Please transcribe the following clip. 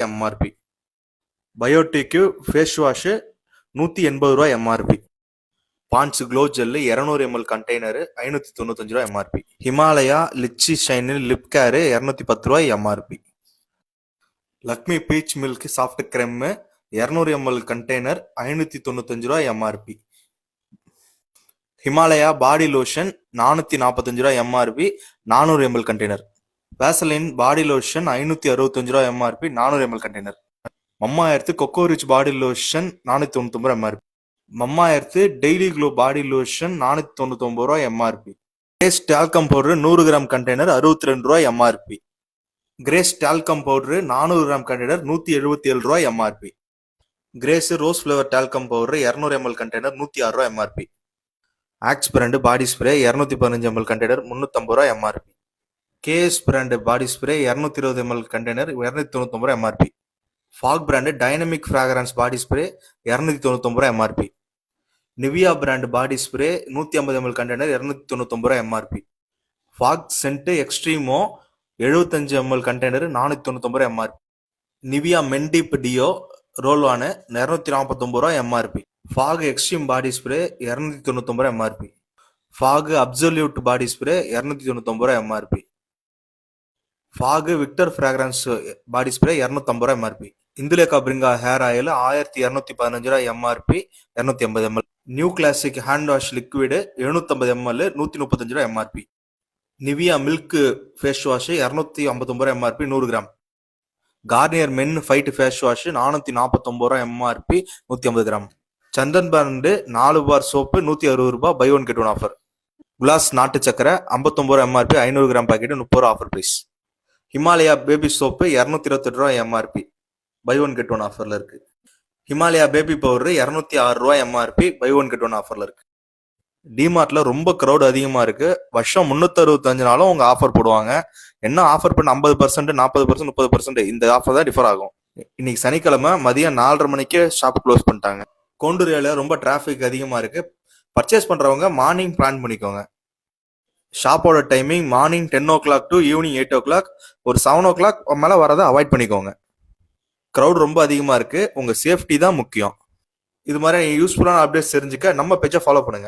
MRP. பயோட்டிக்கு face wash 180 ரூபாய் MRP. Pond's glow gel 200 ml container 595 ரூபாய் MRP. Himalaya litchi shine lip care 210 ரூபாய் MRP. Lakshmi peach milk soft cream 200 ml container 595 ரூபாய் MRP. Himalaya body lotion 445 ரூபாய் MRP 400 ml container. Vaseline body lotion 565 ரூபாய் MRP 400 ml container. Mamaearth cocoa rich body lotion 499 ரூபாய் MRP. Mamaearth daily glow body lotion 499 ரூபாய் MRP. Grace talcum powder 100 gram container 62 ரூபாய் MRP. Grace talcum powder 400 gram container 177 ரூபாய் MRP. Grace rose flower talcum powder 200 ml container 106 ரூபாய் MRP. Axe brand body spray 215 ml container 350 ரூபாய் MRP. KS brand body spray 220 ml container 299 ரூபாய் MRP. Fogg brand dynamic fragrance body spray 299 ரூபாய் MRP. Nivea brand body spray 150 ml container 299 ரூபாய் MRP. Fogg scent எக்ஸ்ட்ரீமோ 75 ml container 499 ரூபாய் MRP. Nivea men deep deo roll on 249 ரூபாய் MRP. Fogg extreme body spray 299 ரூபாய் MRP. Fogg absolute body spray 299 ரூபாய் MRP. Fogg Victor fragrance body spray 250 ரூபாய் MRP. Indulekha Bringha hair oil 1215 ரூபாய் MRP 280 ml. New classic hand wash liquid 750 ml 135 ரூபாய் MRP. Nivea milk face wash 259 ரூபாய் MRP 100 gram. Garnier men fight face wash 449 ரூபாய் MRP 150 gram. Chandan brand 4 bar soap 160 ரூபாய் buy one get one offer. குலாஸ் நாட்டு சக்கரை 59 ரூபாய் MRP 500 gram packet 30 ரூபாய் offer price. Himalaya baby soap 228 ரூபாய் MRP buy one get one ஆஃபர்ல இருக்கு. ஹிமாலயா பேபி பவுடர் 206 ரூபாய் MRP buy one get one ஆஃபர்ல இருக்கு. டிமார்ட்ல ரொம்ப க்ரௌட் அதிகமா இருக்கு. வருஷம் 365 நாளும் உங்க ஆஃபர் போடுவாங்க. என்ன ஆஃபர் பண்ண 50%, 40%, 30% இந்த ஆஃபர் தான் டிஃபர் ஆகும். இன்னைக்கு சனிக்கிழமை மதியம் 4:30 மணிக்கு ஷாப் க்ளோஸ் பண்ணிட்டாங்க. கோண்டூரியால ரொம்ப டிராஃபிக் அதிகமா இருக்கு. பர்ச்சேஸ் பண்றவங்க மார்னிங் பிளான் பண்ணிக்கோங்க. ஷாப்போட timing morning 10 o'clock to evening 8 o'clock. ஒரு 7 o'clock மேல வரதை அவாய்ட் பண்ணிக்கோங்க. க்ரௌட் ரொம்ப அதிகமா இருக்கு. உங்க சேஃப்டி தான் முக்கியம். இது மாதிரி யூஸ்ஃபுல்லான அப்டேட்ஸ் தெரிஞ்சுக்க நம்ம பேஜை ஃபாலோ பண்ணுங்க.